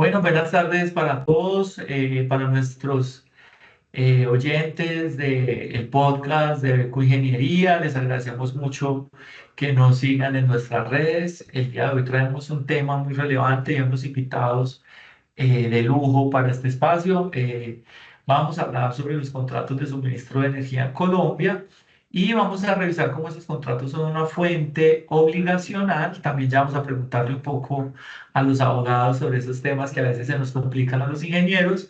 Bueno, buenas tardes para todos, para nuestros oyentes del podcast de Ecoingeniería. Les agradecemos mucho que nos sigan en nuestras redes. El día de hoy traemos un tema muy relevante y unos invitados de lujo para este espacio. Vamos a hablar sobre los contratos de suministro de energía en Colombia y vamos a revisar cómo esos contratos son una fuente obligacional. También ya vamos a preguntarle un poco a los abogados sobre esos temas que a veces se nos complican a los ingenieros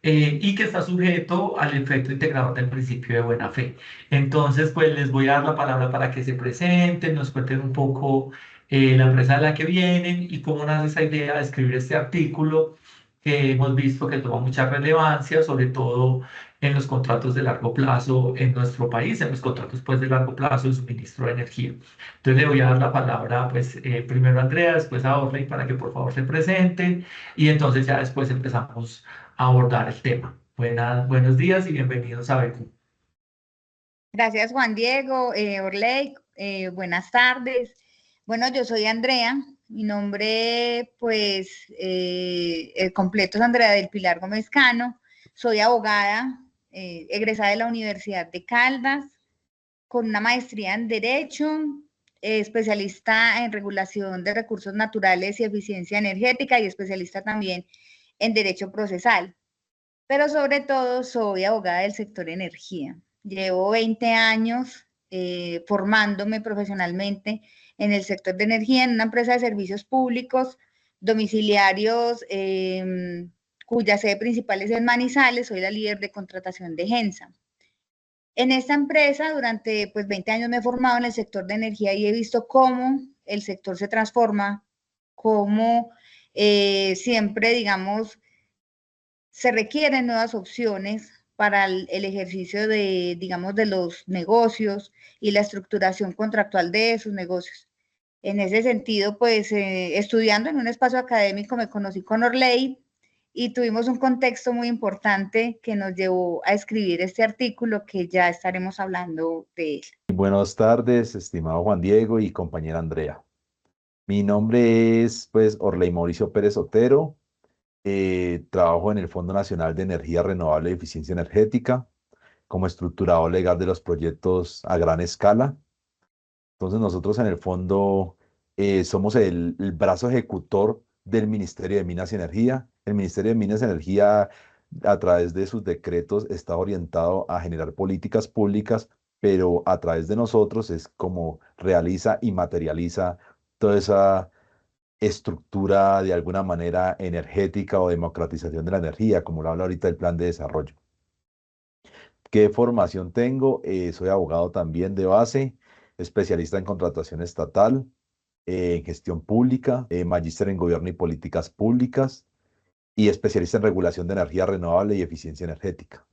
y que está sujeto al efecto integrador del principio de buena fe. Entonces, pues les voy a dar la palabra para que se presenten, nos cuenten un poco la empresa de la que vienen y cómo nace esa idea de escribir este artículo que hemos visto que toma mucha relevancia, sobre todo en los contratos de largo plazo en nuestro país, en los contratos pues de largo plazo de suministro de energía. Entonces le voy a dar la palabra pues primero a Andrea, después a Orley para que por favor se presenten y entonces ya después empezamos a abordar el tema. Buenos días y bienvenidos a BQ. Gracias, Juan Diego, Orley, buenas tardes. Bueno, yo soy Andrea, mi nombre, pues, el completo es Andrea del Pilar Gómez Cano, soy abogada, egresada de la Universidad de Caldas, con una maestría en Derecho, especialista en regulación de recursos naturales y eficiencia energética y especialista también en Derecho Procesal, pero sobre todo soy abogada del sector energía. Llevo 20 años formándome profesionalmente en el sector de energía en una empresa de servicios públicos domiciliarios cuya sede principal es en Manizales. Soy la líder de contratación de Gensa. En esta empresa durante 20 años me he formado en el sector de energía y he visto cómo el sector se transforma, cómo siempre, digamos, se requieren nuevas opciones para el ejercicio de, digamos, de los negocios y la estructuración contractual de esos negocios. En ese sentido, pues, estudiando en un espacio académico me conocí con Orley y tuvimos un contexto muy importante que nos llevó a escribir este artículo que ya estaremos hablando de él. Buenas tardes, estimado Juan Diego y compañera Andrea. Mi nombre es, pues, Orley Mauricio Pérez Otero. Trabajo en el Fondo Nacional de Energía Renovable y Eficiencia Energética como estructurador legal de los proyectos a gran escala. Entonces, nosotros en el fondo somos el brazo ejecutor del Ministerio de Minas y Energía. El Ministerio de Minas y Energía, a través de sus decretos, está orientado a generar políticas públicas, pero a través de nosotros es como realiza y materializa toda esa estructura de alguna manera energética o democratización de la energía, como lo habla ahorita el plan de desarrollo. ¿Qué formación tengo? Soy abogado también de base, especialista en contratación estatal, en gestión pública, magíster en gobierno y políticas públicas y especialista en regulación de energía renovable y eficiencia energética.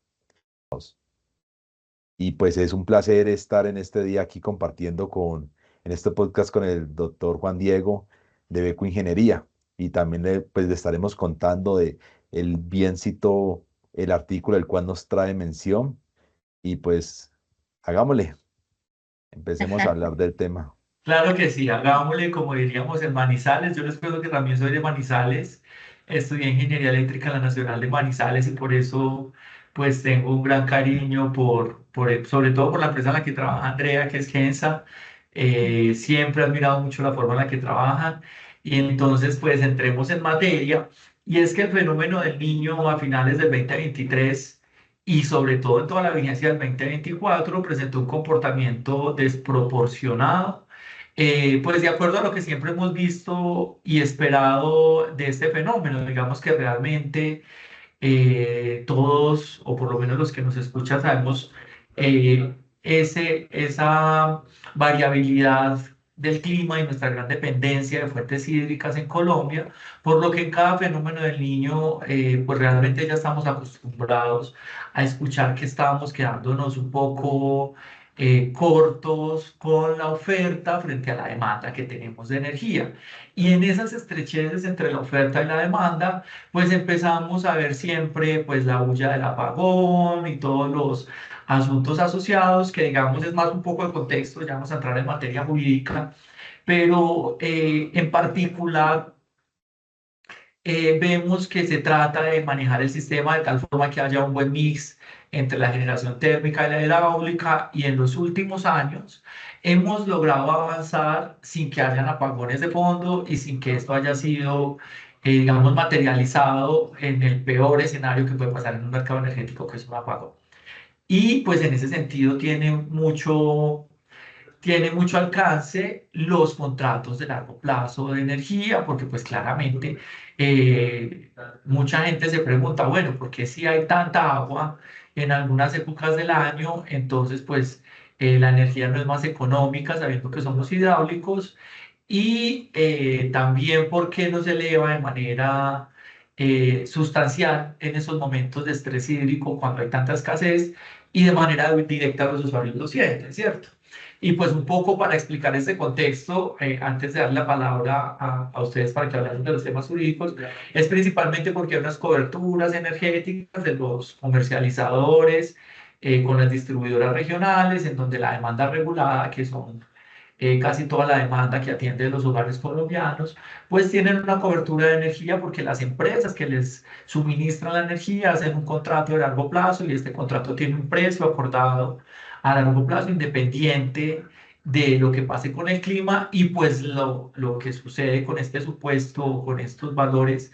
Y pues es un placer estar en este día aquí compartiendo en este podcast con el doctor Juan Diego de Beco Ingeniería. Y también le estaremos contando de el bien citó el artículo el cual nos trae mención. Y pues hagámosle, empecemos a hablar del tema. Claro que sí, hagámosle como diríamos en Manizales. Yo les cuento que también soy de Manizales. Estudié ingeniería eléctrica en la Nacional de Manizales y por eso pues tengo un gran cariño sobre todo por la empresa en la que trabaja Andrea, que es Gensa. Siempre he admirado mucho la forma en la que trabajan y entonces pues entremos en materia. Y es que el fenómeno del niño a finales del 2023 y sobre todo en toda la vigencia del 2024 presentó un comportamiento desproporcionado, pues de acuerdo a lo que siempre hemos visto y esperado de este fenómeno. Digamos que realmente todos, o por lo menos los que nos escuchan, sabemos esa variabilidad del clima y nuestra gran dependencia de fuentes hídricas en Colombia, por lo que en cada fenómeno del niño, pues realmente ya estamos acostumbrados a escuchar que estábamos quedándonos un poco cortos con la oferta frente a la demanda que tenemos de energía. Y en esas estrecheces entre la oferta y la demanda, pues empezamos a ver siempre pues la bulla del apagón y todos los asuntos asociados, que digamos es más un poco de contexto, ya vamos a entrar en materia jurídica, pero en particular vemos que se trata de manejar el sistema de tal forma que haya un buen mix entre la generación térmica y la hidráulica, y en los últimos años hemos logrado avanzar sin que hayan apagones de fondo y sin que esto haya sido, digamos, materializado en el peor escenario que puede pasar en un mercado energético, que es un apagón. Y pues en ese sentido tiene mucho alcance los contratos de largo plazo de energía, porque pues claramente mucha gente se pregunta, bueno, ¿por qué si hay tanta agua en algunas épocas del año, entonces pues la energía no es más económica sabiendo que somos hidráulicos? Y también por qué no se eleva de manera sustancial en esos momentos de estrés hídrico cuando hay tanta escasez, y de manera directa los usuarios lo sienten, ¿cierto? Y pues un poco para explicar ese contexto, antes de dar la palabra a ustedes para que hablen de los temas jurídicos, es principalmente porque hay unas coberturas energéticas de los comercializadores con las distribuidoras regionales, en donde la demanda regulada, que son casi toda la demanda que atiende los hogares colombianos, pues tienen una cobertura de energía porque las empresas que les suministran la energía hacen un contrato de largo plazo, y este contrato tiene un precio acordado a largo plazo independiente de lo que pase con el clima. Y pues lo que sucede con este supuesto, con estos valores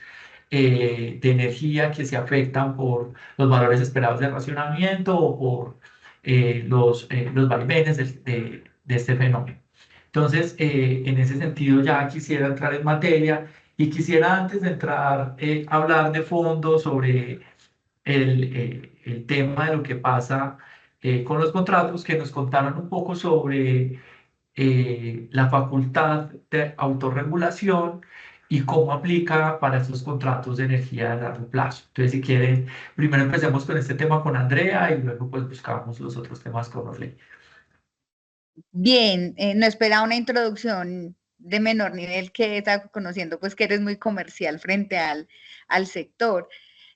de energía que se afectan por los valores esperados de racionamiento o por los vaivenes de este fenómeno. Entonces, en ese sentido ya quisiera entrar en materia, y quisiera, antes de entrar, hablar de fondo sobre el tema de lo que pasa con los contratos, que nos contaron un poco sobre la facultad de autorregulación y cómo aplica para estos contratos de energía a largo plazo. Entonces, si quieren, primero empecemos con este tema con Andrea y luego pues buscamos los otros temas con Orley. Bien, no esperaba una introducción de menor nivel, que está conociendo pues que eres muy comercial frente al sector.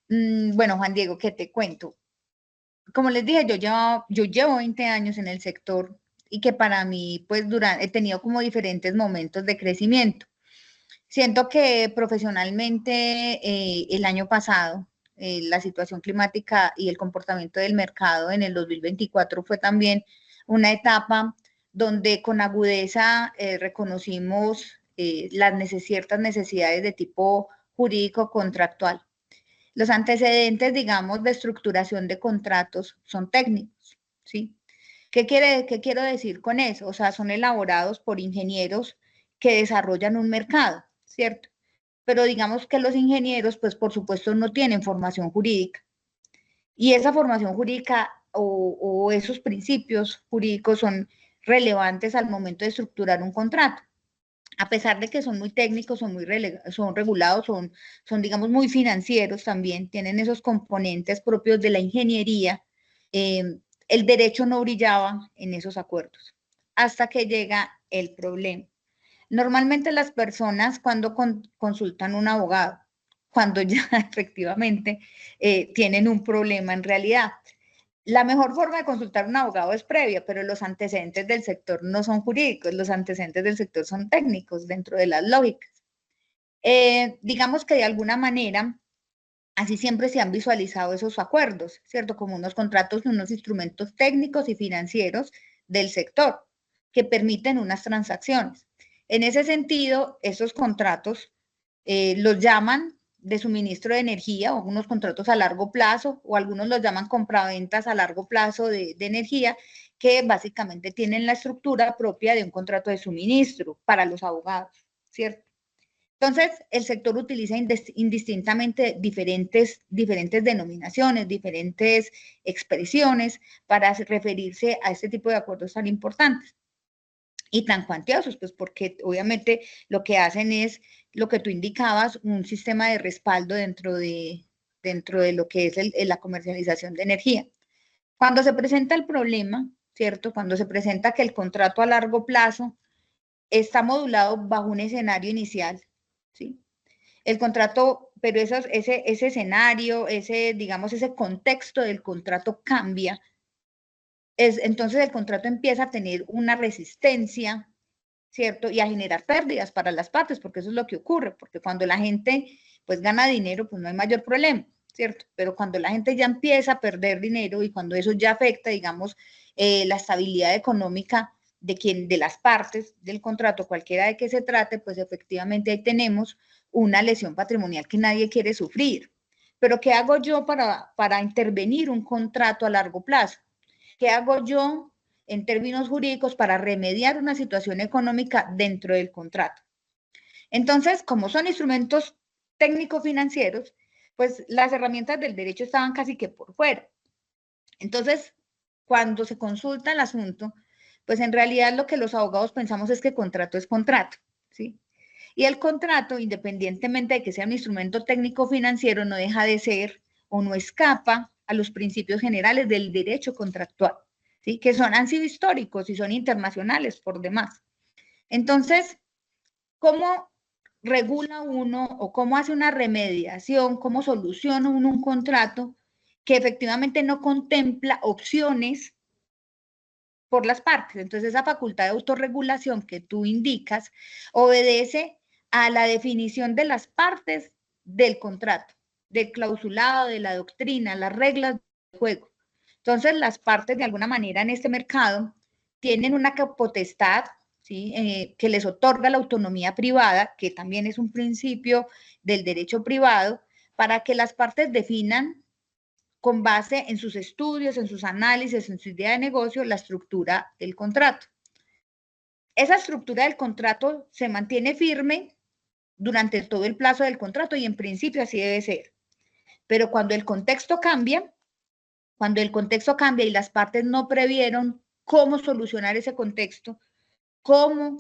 Bueno, Juan Diego, ¿qué te cuento? Como les dije, yo llevo 20 años en el sector, y que para mí pues he tenido como diferentes momentos de crecimiento. Siento que profesionalmente el año pasado la situación climática y el comportamiento del mercado en el 2024 fue también una etapa donde con agudeza reconocimos ciertas necesidades de tipo jurídico contractual. Los antecedentes, digamos, de estructuración de contratos son técnicos, ¿sí? ¿Qué quiero decir con eso? O sea, son elaborados por ingenieros que desarrollan un mercado, ¿cierto? Pero digamos que los ingenieros, pues por supuesto, no tienen formación jurídica. Y esa formación jurídica o esos principios jurídicos son relevantes al momento de estructurar un contrato. A pesar de que son muy técnicos, son regulados, digamos, muy financieros también, tienen esos componentes propios de la ingeniería. El derecho no brillaba en esos acuerdos hasta que llega el problema. Normalmente las personas cuando consultan un abogado, cuando ya efectivamente tienen un problema en realidad. La mejor forma de consultar a un abogado es previa, pero los antecedentes del sector no son jurídicos, los antecedentes del sector son técnicos dentro de las lógicas. Digamos que de alguna manera, así siempre se han visualizado esos acuerdos, ¿cierto? Como unos contratos y unos instrumentos técnicos y financieros del sector que permiten unas transacciones. En ese sentido, esos contratos los llaman de suministro de energía, o unos contratos a largo plazo, o algunos los llaman compraventas a largo plazo de energía, que básicamente tienen la estructura propia de un contrato de suministro para los abogados, ¿cierto? Entonces, el sector utiliza indistintamente diferentes denominaciones, diferentes expresiones para referirse a este tipo de acuerdos tan importantes y tan cuantiosos, pues porque obviamente lo que hacen es, lo que tú indicabas, un sistema de respaldo dentro de lo que es la comercialización de energía. Cuando se presenta el problema, ¿cierto? Cuando se presenta que el contrato a largo plazo está modulado bajo un escenario inicial, ¿sí? El contrato, pero ese escenario, digamos, ese contexto del contrato cambia. Entonces el contrato empieza a tener una resistencia, ¿cierto? Y a generar pérdidas para las partes, porque eso es lo que ocurre, porque cuando la gente pues gana dinero, pues no hay mayor problema, ¿cierto? Pero cuando la gente ya empieza a perder dinero y cuando eso ya afecta, digamos, la estabilidad económica de las partes del contrato, cualquiera de que se trate, pues efectivamente ahí tenemos una lesión patrimonial que nadie quiere sufrir. Pero ¿qué hago yo para intervenir un contrato a largo plazo? ¿Qué hago yo en términos jurídicos para remediar una situación económica dentro del contrato? Entonces, como son instrumentos técnico-financieros, pues las herramientas del derecho estaban casi que por fuera. Entonces, cuando se consulta el asunto, pues en realidad lo que los abogados pensamos es que contrato es contrato, ¿sí? Y el contrato, independientemente de que sea un instrumento técnico-financiero, no deja de ser o no escapa a los principios generales del derecho contractual, ¿sí? Que han sido históricos y son internacionales por demás. Entonces, ¿cómo regula uno o cómo hace una remediación, cómo soluciona uno un contrato que efectivamente no contempla opciones por las partes? Entonces, esa facultad de autorregulación que tú indicas obedece a la definición de las partes del contrato, del clausulado, de la doctrina, las reglas del juego. Entonces, las partes de alguna manera en este mercado tienen una potestad, ¿sí? Que les otorga la autonomía privada, que también es un principio del derecho privado, para que las partes definan con base en sus estudios, en sus análisis, en su idea de negocio, la estructura del contrato. Esa estructura del contrato se mantiene firme durante todo el plazo del contrato y en principio así debe ser. Pero cuando el contexto cambia y las partes no previeron cómo solucionar ese contexto, cómo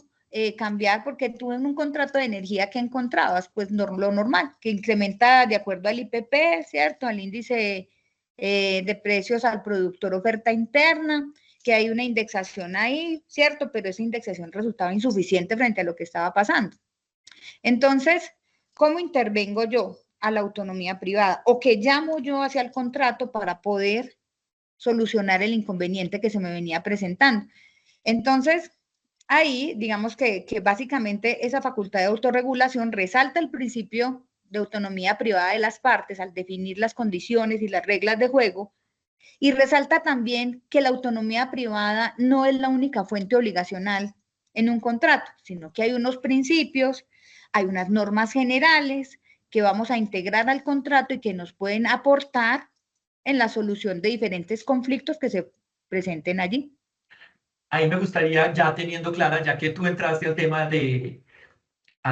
cambiar, porque tú en un contrato de energía que encontrabas, pues lo normal, que incrementa de acuerdo al IPP, ¿cierto? Al índice de precios al productor oferta interna, que hay una indexación ahí, ¿cierto? Pero esa indexación resultaba insuficiente frente a lo que estaba pasando. Entonces, ¿cómo intervengo yo a la autonomía privada? ¿O qué llamo yo hacia el contrato para poder solucionar el inconveniente que se me venía presentando? Entonces, ahí, digamos que básicamente esa facultad de autorregulación resalta el principio de autonomía privada de las partes al definir las condiciones y las reglas de juego, y resalta también que la autonomía privada no es la única fuente obligacional en un contrato, sino que hay unos principios, hay unas normas generales que vamos a integrar al contrato y que nos pueden aportar en la solución de diferentes conflictos que se presenten allí. Ahí me gustaría, ya teniendo clara, ya que tú entraste al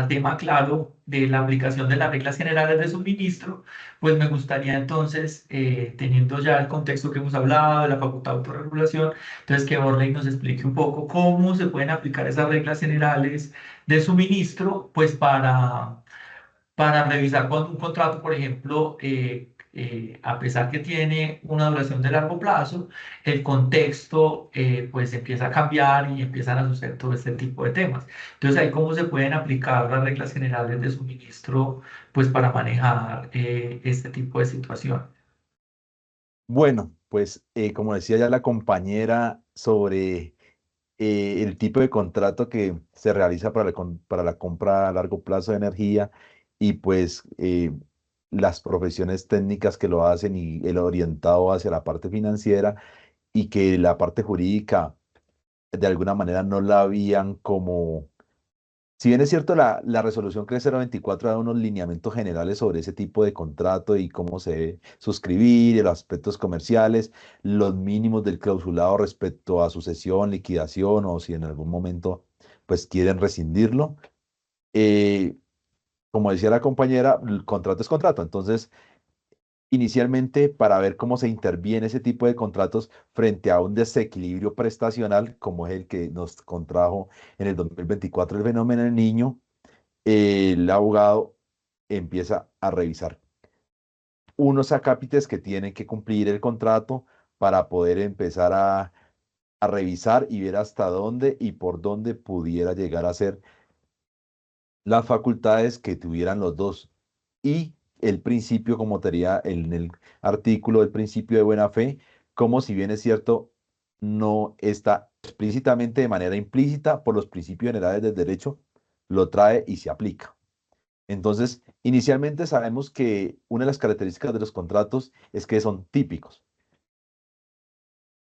tema claro de la aplicación de las reglas generales de suministro, pues me gustaría entonces, teniendo ya el contexto que hemos hablado de la facultad de autorregulación, entonces que Orley nos explique un poco cómo se pueden aplicar esas reglas generales de suministro, pues para revisar cuando un contrato, por ejemplo, a pesar que tiene una duración de largo plazo, el contexto pues empieza a cambiar y empiezan a suceder todo este tipo de temas. Entonces, ahí cómo se pueden aplicar las reglas generales de suministro pues para manejar este tipo de situación. Bueno, pues como decía ya la compañera sobre el tipo de contrato que se realiza para la compra a largo plazo de energía y pues las profesiones técnicas que lo hacen y el orientado hacia la parte financiera y que la parte jurídica de alguna manera no la habían como... Si bien es cierto, la resolución 3024 da unos lineamientos generales sobre ese tipo de contrato y cómo se debe suscribir, y los aspectos comerciales, los mínimos del clausulado respecto a sucesión, liquidación o si en algún momento pues quieren rescindirlo. Eh, Como decía la compañera, el contrato es contrato. Entonces, inicialmente, para ver cómo se interviene ese tipo de contratos frente a un desequilibrio prestacional, como es el que nos contrajo en el 2024 el fenómeno del Niño, el abogado empieza a revisar unos acápites que tienen que cumplir el contrato para poder empezar a revisar y ver hasta dónde y por dónde pudiera llegar a ser las facultades que tuvieran los dos. Y el principio, como tenía en el artículo del principio de buena fe, como si bien es cierto, no está explícitamente de manera implícita por los principios generales del derecho, lo trae y se aplica. Entonces, inicialmente sabemos que una de las características de los contratos es que son típicos.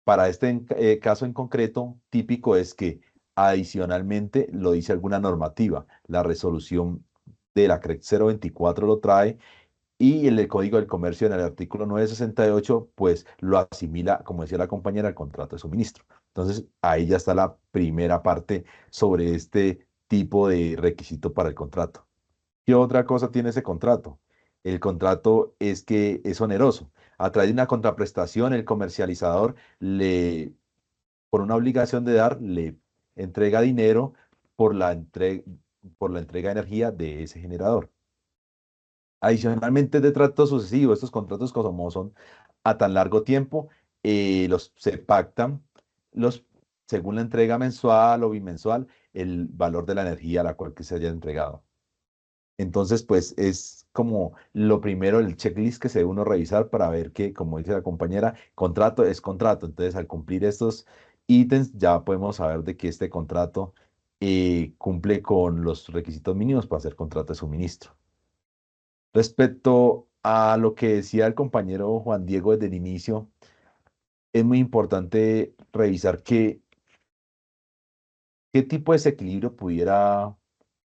Para este caso en concreto, típico es que adicionalmente lo dice alguna normativa. La resolución de la CREC 024 lo trae y el Código del Comercio en el artículo 968 pues lo asimila, como decía la compañera, al contrato de suministro. Entonces, ahí ya está la primera parte sobre este tipo de requisito para el contrato. ¿Qué otra cosa tiene ese contrato? El contrato es que es oneroso. A través de una contraprestación, el comercializador por una obligación de dar, le entrega dinero por por la entrega de energía de ese generador. Adicionalmente, de trato sucesivo, estos contratos como son a tan largo tiempo, se pactan los, según la entrega mensual o bimensual, el valor de la energía a la cual que se haya entregado. Entonces, pues es como lo primero, el checklist que se debe uno revisar para ver que, como dice la compañera, contrato es contrato. Entonces, al cumplir estos ítems, ya podemos saber de que este contrato cumple con los requisitos mínimos para ser contrato de suministro. Respecto a lo que decía el compañero Juan Diego desde el inicio, es muy importante revisar qué tipo de desequilibrio pudiera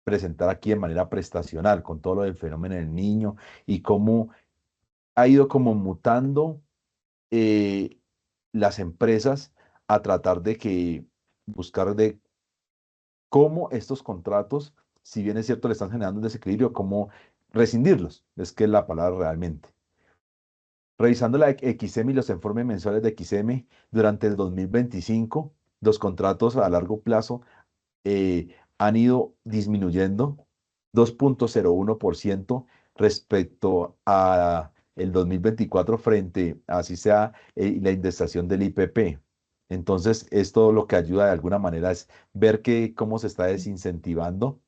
presentar aquí de manera prestacional con todo lo del fenómeno del niño y cómo ha ido como mutando eh, las empresas a tratar de buscar de cómo estos contratos, si bien es cierto, le están generando un desequilibrio, cómo rescindirlos, es que es la palabra realmente. Revisando la XM y los informes mensuales de XM durante el 2025, los contratos a largo plazo han ido disminuyendo 2,01% respecto a el 2024 frente a así sea la indexación del IPP. Entonces, esto lo que ayuda de alguna manera es ver cómo se está desincentivando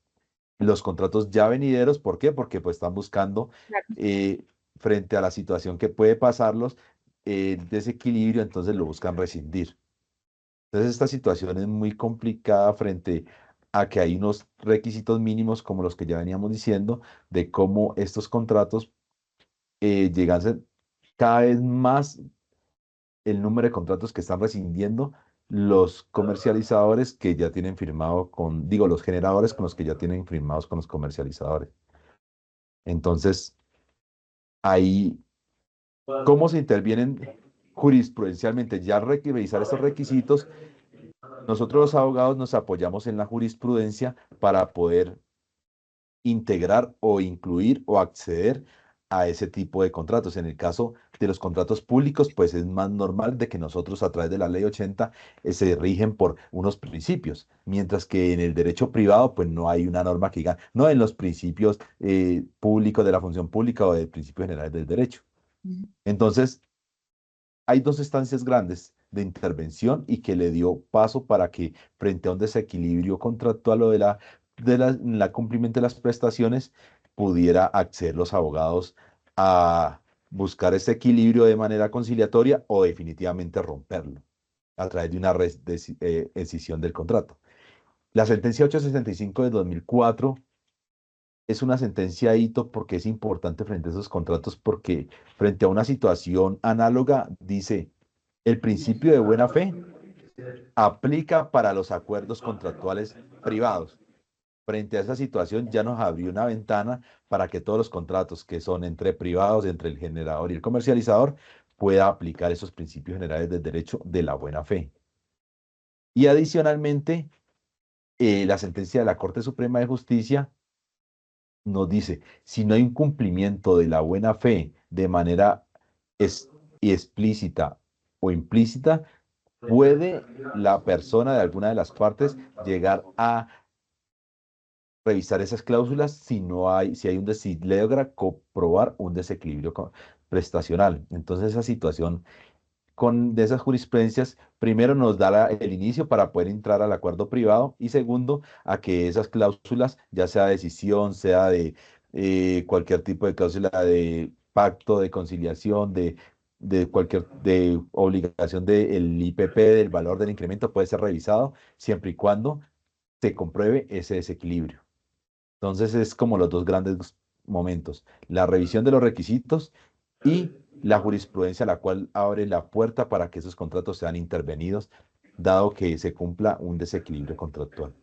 los contratos ya venideros. ¿Por qué? Porque pues están buscando Claro. eh, frente a la situación que puede pasarlos, el desequilibrio, entonces lo buscan rescindir. Entonces, esta situación es muy complicada frente a que hay unos requisitos mínimos, como los que ya veníamos diciendo, de cómo estos contratos llegan a ser cada vez más el número de contratos que están rescindiendo los comercializadores que ya tienen firmado digo, los generadores con los que ya tienen firmados con los comercializadores. Entonces, ahí, ¿cómo se intervienen jurisprudencialmente? Ya al revisar estos requisitos, nosotros los abogados nos apoyamos en la jurisprudencia para poder integrar o incluir o acceder a ese tipo de contratos. En el caso de los contratos públicos, pues es más normal de que nosotros a través de la ley 80 se rigen por unos principios, mientras que en el derecho privado, pues no hay una norma que diga, no en los principios públicos de la función pública o de principios generales del derecho. Ujú. Entonces, hay dos estancias grandes de intervención y que le dio paso para que frente a un desequilibrio contractual o la cumplimiento de las prestaciones, pudiera acceder los abogados a buscar ese equilibrio de manera conciliatoria o definitivamente romperlo a través de una escisión del contrato. La sentencia 865 de 2004 es una sentencia hito porque es importante frente a esos contratos, porque frente a una situación análoga dice, el principio de buena fe aplica para los acuerdos contractuales privados. Frente a esa situación ya nos abrió una ventana para que todos los contratos que son entre privados, entre el generador y el comercializador, pueda aplicar esos principios generales del derecho de la buena fe. Y adicionalmente, la sentencia de la Corte Suprema de Justicia nos dice, si no hay un cumplimiento de la buena fe de manera es- explícita o implícita, puede la persona de alguna de las partes llegar a revisar esas cláusulas si logra comprobar un desequilibrio prestacional. Entonces, esa situación de esas jurisprudencias, primero nos da el inicio para poder entrar al acuerdo privado y segundo, a que esas cláusulas, ya sea decisión, sea de cualquier tipo de cláusula de pacto, de conciliación, de cualquier de obligación del IPP, del valor del incremento, puede ser revisado siempre y cuando se compruebe ese desequilibrio. Entonces es como los dos grandes momentos, la revisión de los requisitos y la jurisprudencia, la cual abre la puerta para que esos contratos sean intervenidos, dado que se cumpla un desequilibrio contractual.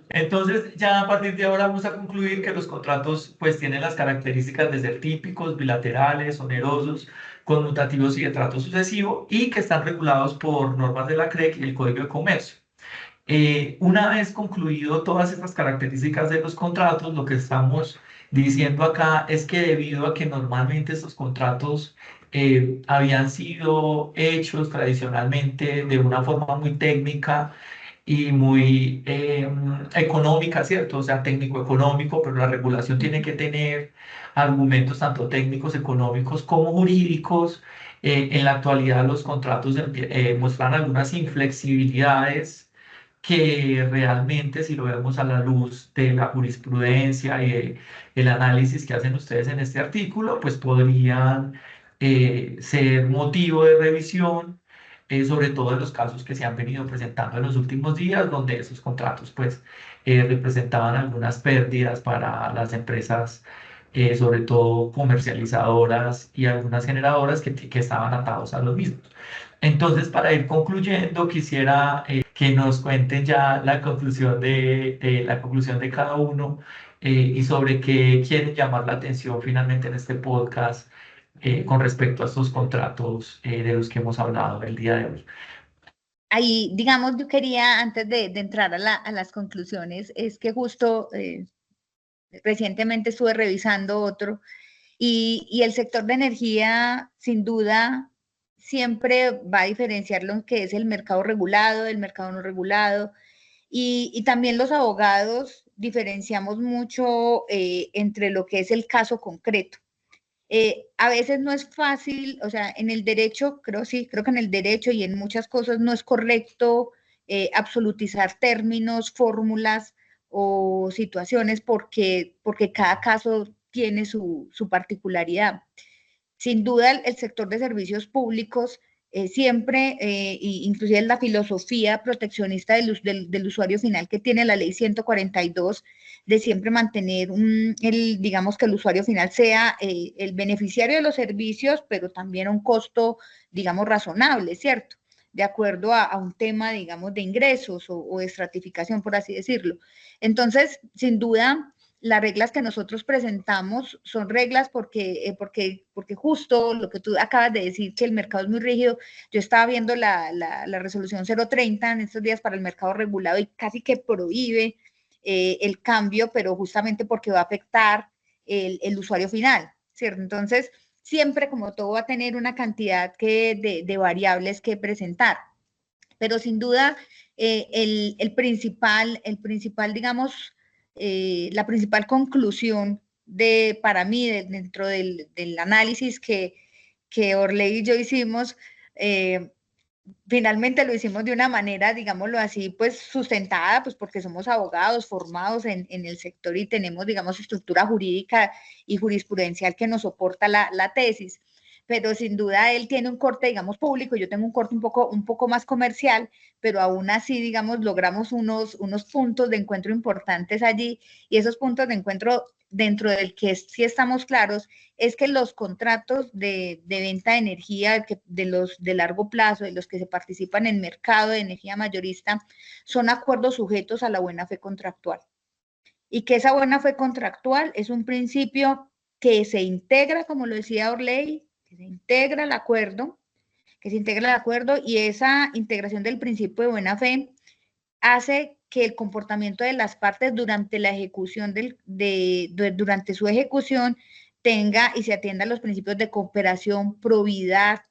Entonces, ya a partir de ahora vamos a concluir que los contratos pues tienen las características de ser típicos, bilaterales, onerosos, conmutativos y de trato sucesivo y que están regulados por normas de la CREC y el Código de Comercio. Una vez concluido todas estas características de los contratos, lo que estamos diciendo acá es que debido a que normalmente estos contratos habían sido hechos tradicionalmente de una forma muy técnica, y muy económica, ¿cierto? O sea, técnico-económico, pero la regulación tiene que tener argumentos tanto técnicos, económicos como jurídicos. En la actualidad los contratos muestran algunas inflexibilidades que realmente, si lo vemos a la luz de la jurisprudencia y el análisis que hacen ustedes en este artículo, pues podrían ser motivo de revisión, sobre todo en los casos que se han venido presentando en los últimos días, donde esos contratos pues representaban algunas pérdidas para las empresas, sobre todo comercializadoras y algunas generadoras que estaban atados a los mismos. Entonces, para ir concluyendo, quisiera que nos cuenten ya la conclusión la conclusión de cada uno, y sobre qué quieren llamar la atención finalmente en este podcast, con respecto a estos contratos de los que hemos hablado el día de hoy. Ahí, digamos, yo quería, antes de entrar a las conclusiones, es que justo recientemente estuve revisando otro y el sector de energía, sin duda, siempre va a diferenciar lo que es el mercado regulado, el mercado no regulado, y también los abogados diferenciamos mucho entre lo que es el caso concreto. A veces no es fácil, o sea, en el derecho, creo que en el derecho y en muchas cosas no es correcto absolutizar términos, fórmulas o situaciones porque cada caso tiene su particularidad. Sin duda, el sector de servicios públicos siempre, inclusive la filosofía proteccionista del usuario final que tiene la ley 142, de siempre mantener, digamos que el usuario final sea el beneficiario de los servicios, pero también a un costo, digamos, razonable, ¿cierto? De acuerdo a un tema, digamos, de ingresos o de estratificación, por así decirlo. Entonces, sin duda, las reglas que nosotros presentamos son reglas porque justo lo que tú acabas de decir, que el mercado es muy rígido. Yo estaba viendo la resolución 030 en estos días para el mercado regulado y casi que prohíbe el cambio, pero justamente porque va a afectar el usuario final, ¿cierto? Entonces, siempre como todo va a tener una cantidad de variables que presentar, pero sin duda el principal, digamos, la principal conclusión para mí dentro del análisis que Orley y yo hicimos, finalmente lo hicimos de una manera, digámoslo así, pues sustentada, pues porque somos abogados formados en el sector y tenemos, digamos, estructura jurídica y jurisprudencial que nos soporta la tesis. Pero sin duda él tiene un corte, digamos, público, yo tengo un corte un poco más comercial, pero aún así, digamos, logramos unos puntos de encuentro importantes allí, y esos puntos de encuentro dentro del que sí estamos claros es que los contratos de venta de energía, de los de largo plazo, de los que se participan en el mercado de energía mayorista, son acuerdos sujetos a la buena fe contractual. Y que esa buena fe contractual es un principio que se integra, como lo decía Orley, que se integra el acuerdo, y esa integración del principio de buena fe hace que el comportamiento de las partes durante la ejecución durante su ejecución tenga y se atienda a los principios de cooperación, probidad,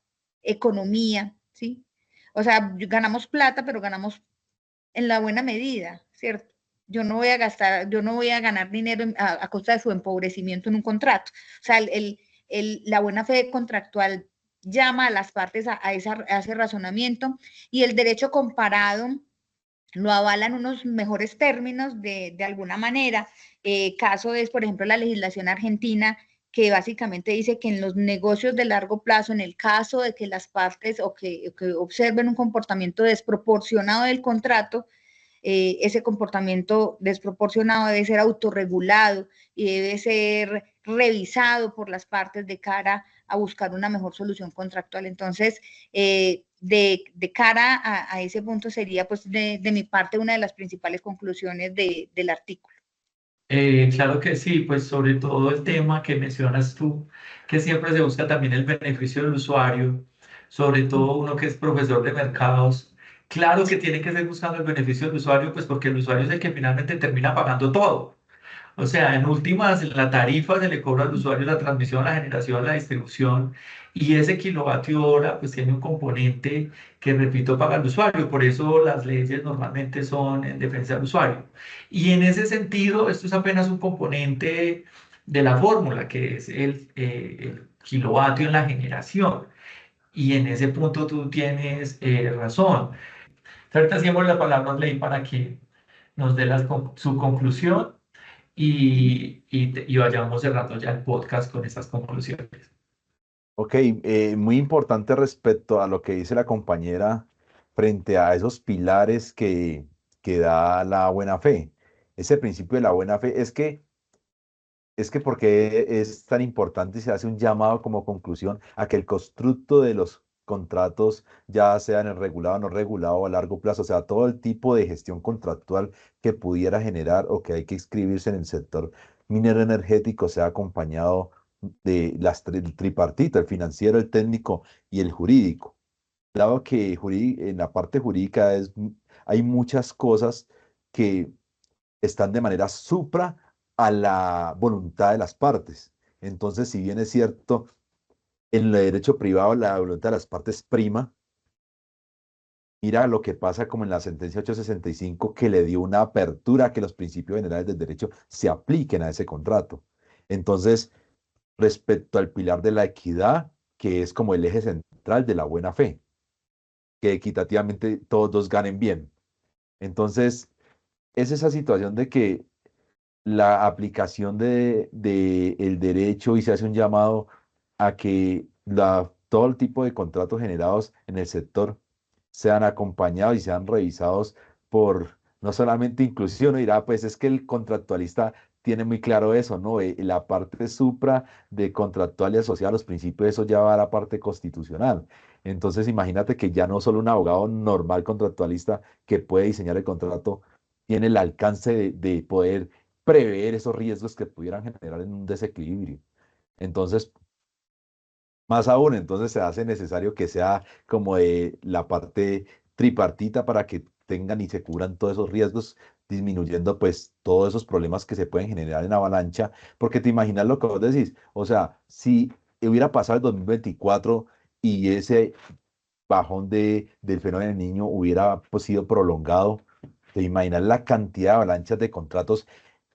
economía, ¿sí? O sea, ganamos plata, pero ganamos en la buena medida, ¿cierto? Yo no voy a ganar dinero a costa de su empobrecimiento en un contrato. O sea, la buena fe contractual llama a las partes a ese razonamiento, y el derecho comparado lo avalan unos mejores términos de alguna manera. Caso es, por ejemplo, la legislación argentina, que básicamente dice que en los negocios de largo plazo, en el caso de que las partes o que observen un comportamiento desproporcionado del contrato, ese comportamiento desproporcionado debe ser autorregulado y debe ser revisado por las partes de cara a buscar una mejor solución contractual. Entonces, de cara a ese punto sería, pues, de mi parte, una de las principales conclusiones del artículo. Claro que sí, pues sobre todo el tema que mencionas tú, que siempre se busca también el beneficio del usuario, sobre todo uno que es profesor de mercados. Claro que tiene que ser buscando el beneficio del usuario, pues porque el usuario es el que finalmente termina pagando todo. O sea, en últimas, la tarifa se le cobra al usuario la transmisión, la generación, la distribución, y ese kilovatio hora pues tiene un componente que, repito, paga el usuario. Por eso las leyes normalmente son en defensa del usuario. Y en ese sentido, esto es apenas un componente de la fórmula, que es el kilovatio en la generación. Y en ese punto tú tienes razón. Ahorita hacemos la palabra ley para que nos dé su conclusión y vayamos cerrando ya el podcast con estas conclusiones. Ok, muy importante respecto a lo que dice la compañera frente a esos pilares que da la buena fe. Ese principio de la buena fe es que porque es tan importante y se hace un llamado como conclusión a que el constructo de los contratos, ya sea en el regulado o no regulado o a largo plazo, o sea, todo el tipo de gestión contractual que pudiera generar o que hay que inscribirse en el sector minero energético, sea acompañado de el tripartito, el financiero, el técnico y el jurídico. Claro que en la parte jurídica hay muchas cosas que están de manera supra a la voluntad de las partes. Entonces, si bien es cierto, en el derecho privado la voluntad de las partes prima, mira lo que pasa como en la sentencia 865 que le dio una apertura a que los principios generales del derecho se apliquen a ese contrato. Entonces, respecto al pilar de la equidad, que es como el eje central de la buena fe, que equitativamente todos dos ganen bien. Entonces, es esa situación de que la aplicación de el derecho y se hace un llamado a que todo el tipo de contratos generados en el sector sean acompañados y sean revisados por no solamente inclusión, uno dirá, pues es que el contractualista tiene muy claro eso, ¿no? La parte supra de contractual y asociada a los principios, eso ya va a la parte constitucional. Entonces, imagínate que ya no solo un abogado normal contractualista que puede diseñar el contrato tiene el alcance de poder prever esos riesgos que pudieran generar en un desequilibrio. Entonces, más aún, entonces se hace necesario que sea como de la parte tripartita para que tengan y se cubran todos esos riesgos, disminuyendo pues todos esos problemas que se pueden generar en avalancha, porque te imaginas lo que vos decís, o sea, si hubiera pasado el 2024 y ese bajón del fenómeno del niño hubiera pues, sido prolongado, te imaginas la cantidad de avalanchas de contratos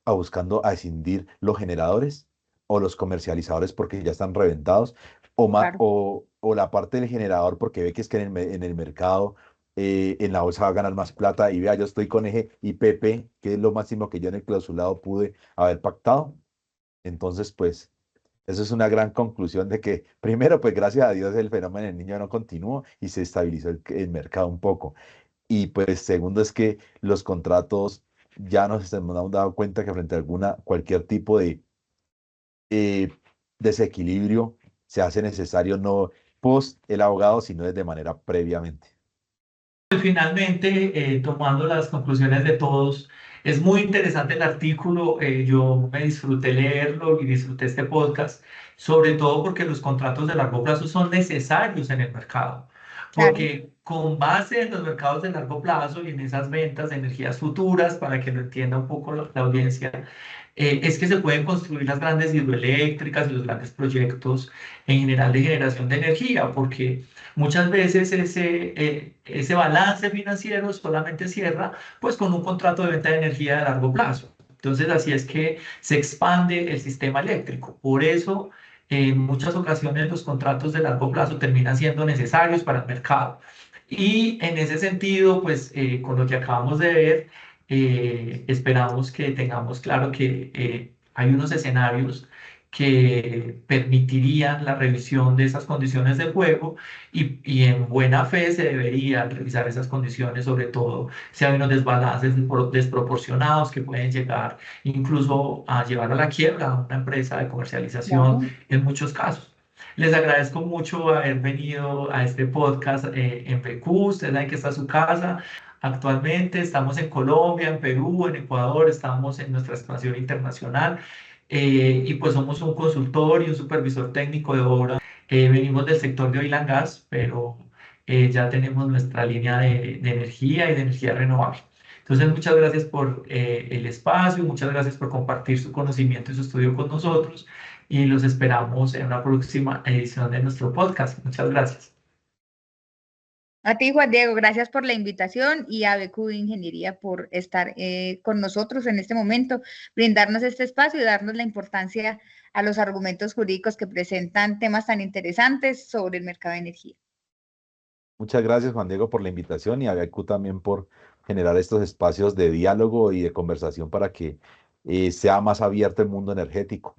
buscando a escindir los generadores o los comercializadores porque ya están reventados, Claro. o la parte del generador porque ve que es que en el mercado, en la bolsa va a ganar más plata y vea, yo estoy con eje IPP, que es lo máximo que yo en el clausulado pude haber pactado. Entonces, pues, eso es una gran conclusión de que, primero, pues gracias a Dios el fenómeno del niño no continuó y se estabilizó el mercado un poco. Y pues segundo es que los contratos ya nos hemos dado cuenta que frente a cualquier tipo de eh, desequilibrio se hace necesario no post el abogado, sino desde manera previamente. Finalmente, tomando las conclusiones de todos, es muy interesante el artículo, yo me disfruté leerlo y disfruté este podcast, sobre todo porque los contratos de largo plazo son necesarios en el mercado, Claro. porque con base en los mercados de largo plazo y en esas ventas de energías futuras, para que lo entienda un poco la audiencia, es que se pueden construir las grandes hidroeléctricas y los grandes proyectos en general de generación de energía, porque muchas veces ese balance financiero solamente cierra pues con un contrato de venta de energía de largo plazo. Entonces así es que se expande el sistema eléctrico. Por eso en muchas ocasiones los contratos de largo plazo terminan siendo necesarios para el mercado. Y en ese sentido, pues con lo que acabamos de ver, esperamos que tengamos claro que hay unos escenarios que permitirían la revisión de esas condiciones de juego y en buena fe se deberían revisar esas condiciones, sobre todo si hay unos desbalances desproporcionados que pueden llegar incluso a llevar a la quiebra a una empresa de comercialización Claro. en muchos casos. Les agradezco mucho haber venido a este podcast en PQ. Ustedes saben que está su casa. Actualmente estamos en Colombia, en Perú, en Ecuador, estamos en nuestra expansión internacional y pues somos un consultor y un supervisor técnico de obra. Venimos del sector de oil and gas, pero ya tenemos nuestra línea de energía y de energía renovable. Entonces, muchas gracias por el espacio, muchas gracias por compartir su conocimiento y su estudio con nosotros y los esperamos en una próxima edición de nuestro podcast. Muchas gracias. A ti, Juan Diego, gracias por la invitación y a BQ Ingeniería por estar con nosotros en este momento, brindarnos este espacio y darnos la importancia a los argumentos jurídicos que presentan temas tan interesantes sobre el mercado de energía. Muchas gracias, Juan Diego, por la invitación y a BQ también por generar estos espacios de diálogo y de conversación para que sea más abierto el mundo energético.